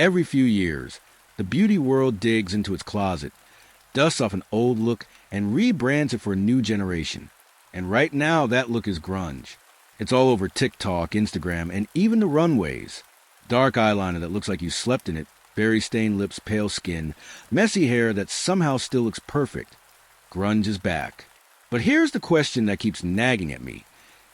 Every few years, the beauty world digs into its closet, dusts off an old look, and rebrands it for a new generation. And right now, that look is grunge. It's all over TikTok, Instagram, and even the runways. Dark eyeliner that looks like you slept in it, berry-stained lips, pale skin, messy hair that somehow still looks perfect. Grunge is back. But here's the question that keeps nagging at me.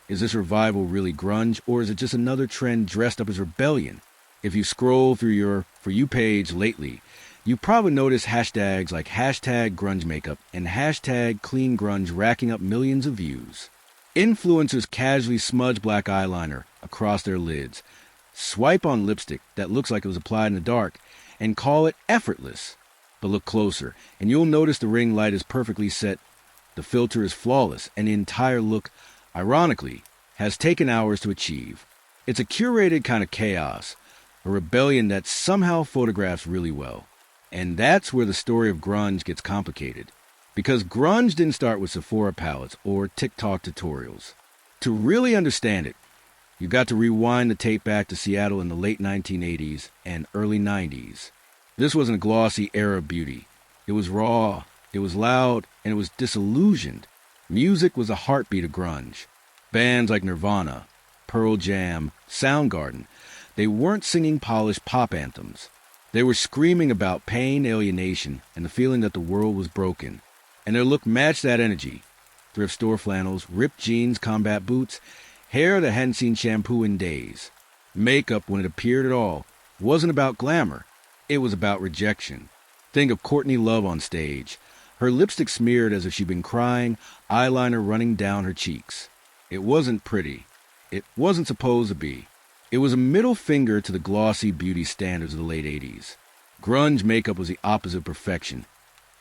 Is this revival really grunge, or is it just another trend dressed up as rebellion? If you scroll through your For You page lately, you probably noticed hashtags like hashtag grunge makeup and hashtag clean grunge racking up millions of views. Influencers casually smudge black eyeliner across their lids, swipe on lipstick that looks like it was applied in the dark, and call it effortless. But look closer, and you'll notice the ring light is perfectly set, the filter is flawless, and the entire look, ironically, has taken hours to achieve. It's a curated kind of chaos, a rebellion that somehow photographs really well. And that's where the story of grunge gets complicated. Because grunge didn't start with Sephora palettes or TikTok tutorials. To really understand it, you've got to rewind the tape back to Seattle in the late 1980s and early 90s. This wasn't a glossy era of beauty. It was raw, it was loud, and it was disillusioned. Music was a heartbeat of grunge. Bands like Nirvana, Pearl Jam, Soundgarden, they weren't singing polished pop anthems. They were screaming about pain, alienation, and the feeling that the world was broken. And their look matched that energy. Thrift store flannels, ripped jeans, combat boots, hair that hadn't seen shampoo in days. Makeup, when it appeared at all, wasn't about glamour. It was about rejection. Think of Courtney Love on stage. Her lipstick smeared as if she'd been crying, eyeliner running down her cheeks. It wasn't pretty. It wasn't supposed to be. It was a middle finger to the glossy beauty standards of the late 80s. Grunge makeup was the opposite of perfection.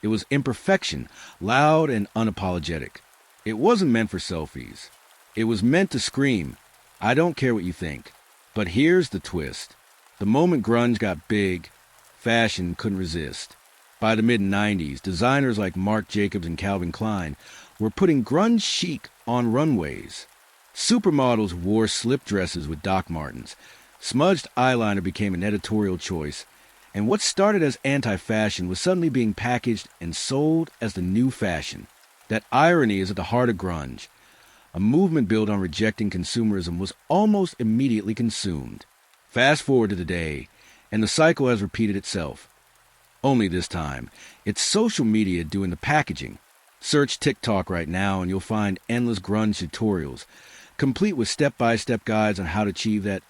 It was imperfection, loud and unapologetic. It wasn't meant for selfies. It was meant to scream, I don't care what you think. But here's the twist. The moment grunge got big, fashion couldn't resist. By the mid-90s, designers like Marc Jacobs and Calvin Klein were putting grunge chic on runways. Supermodels wore slip dresses with Doc Martens. Smudged eyeliner became an editorial choice. And what started as anti-fashion was suddenly being packaged and sold as the new fashion. That irony is at the heart of grunge. A movement built on rejecting consumerism was almost immediately consumed. Fast forward to today, and the cycle has repeated itself. Only this time, it's social media doing the packaging. Search TikTok right now and you'll find endless grunge tutorials, complete with step-by-step guides on how to achieve that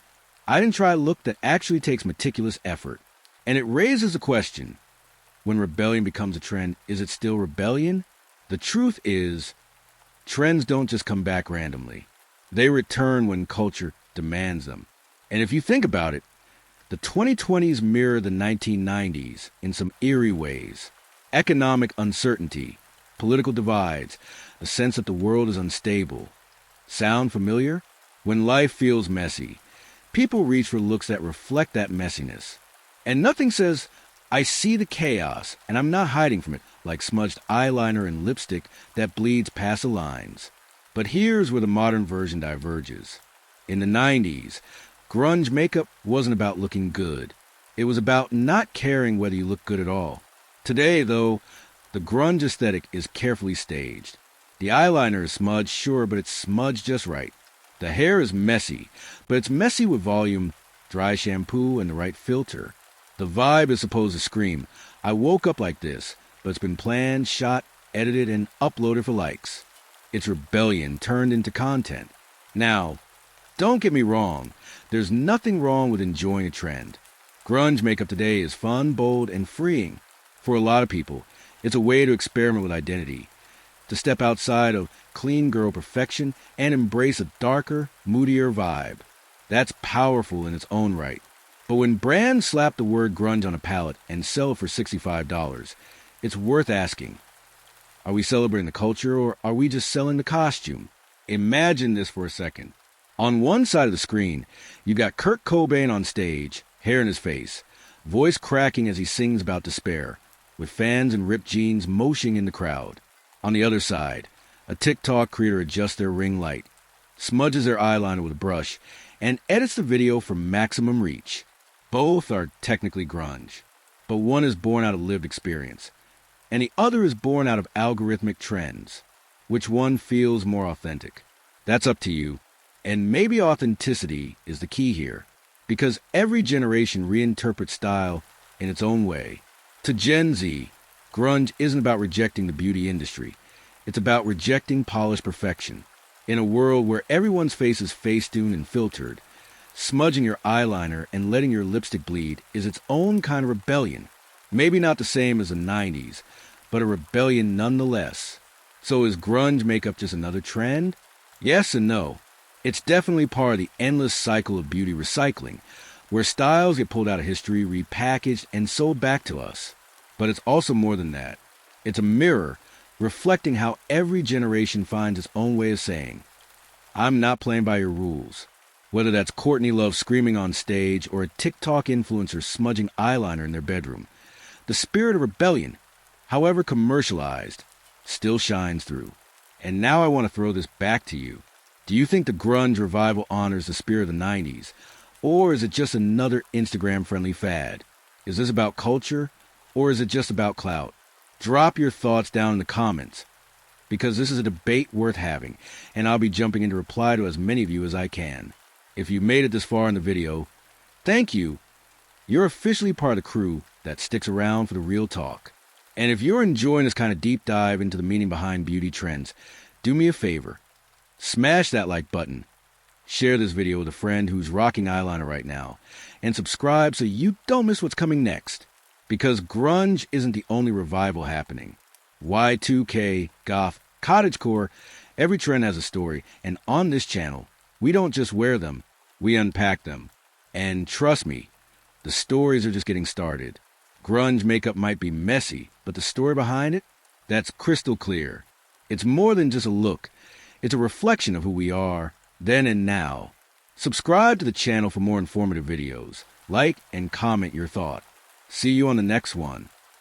I didn't try look that actually takes meticulous effort. And it raises the question, when rebellion becomes a trend, is it still rebellion? The truth is, trends don't just come back randomly. They return when culture demands them. And if you think about it, the 2020s mirror the 1990s in some eerie ways. Economic uncertainty, political divides, a sense that the world is unstable. Sound familiar? When life feels messy, people reach for looks that reflect that messiness. And nothing says, I see the chaos, and I'm not hiding from it, like smudged eyeliner and lipstick that bleeds past the lines. But here's where the modern version diverges. In the 90s, grunge makeup wasn't about looking good. It was about not caring whether you look good at all. Today, though, the grunge aesthetic is carefully staged. The eyeliner is smudged, sure, but it's smudged just right. The hair is messy, but it's messy with volume, dry shampoo, and the right filter. The vibe is supposed to scream, I woke up like this, but it's been planned, shot, edited, and uploaded for likes. It's rebellion turned into content. Now, don't get me wrong, there's nothing wrong with enjoying a trend. Grunge makeup today is fun, bold, and freeing. For a lot of people, it's a way to experiment with identity, to step outside of clean girl perfection and embrace a darker, moodier vibe. That's powerful in its own right. But when brands slap the word grunge on a palette and sell it for $65, it's worth asking, are we celebrating the culture or are we just selling the costume? Imagine this for a second. On one side of the screen, you got Kurt Cobain on stage, hair in his face, voice cracking as he sings about despair, with fans in ripped jeans moshing in the crowd. On the other side, a TikTok creator adjusts their ring light, smudges their eyeliner with a brush, and edits the video for maximum reach. Both are technically grunge, but one is born out of lived experience, and the other is born out of algorithmic trends. Which one feels more authentic? That's up to you. And maybe authenticity is the key here, because every generation reinterprets style in its own way. To Gen Z, grunge isn't about rejecting the beauty industry. It's about rejecting polished perfection. In a world where everyone's face is facetuned and filtered, smudging your eyeliner and letting your lipstick bleed is its own kind of rebellion. Maybe not the same as the 90s, but a rebellion nonetheless. So is grunge makeup just another trend? Yes and no. It's definitely part of the endless cycle of beauty recycling, where styles get pulled out of history, repackaged, and sold back to us. But it's also more than that. It's a mirror reflecting how every generation finds its own way of saying, I'm not playing by your rules. Whether that's Courtney Love screaming on stage or a TikTok influencer smudging eyeliner in their bedroom, the spirit of rebellion, however commercialized, still shines through. And now I want to throw this back to you. Do you think the grunge revival honors the spirit of the 90s? Or is it just another Instagram-friendly fad? Is this about culture? Or is it just about clout? Drop your thoughts down in the comments, because this is a debate worth having, and I'll be jumping in to reply to as many of you as I can. If you made it this far in the video, thank you. You're officially part of the crew that sticks around for the real talk. And if you're enjoying this kind of deep dive into the meaning behind beauty trends, do me a favor. Smash that like button. Share this video with a friend who's rocking eyeliner right now. And subscribe so you don't miss what's coming next. Because grunge isn't the only revival happening. Y2K, goth, cottagecore, every trend has a story. And on this channel, we don't just wear them, we unpack them. And trust me, the stories are just getting started. Grunge makeup might be messy, but the story behind it, that's crystal clear. It's more than just a look. It's a reflection of who we are, then and now. Subscribe to the channel for more informative videos. Like and comment your thought. See you on the next one.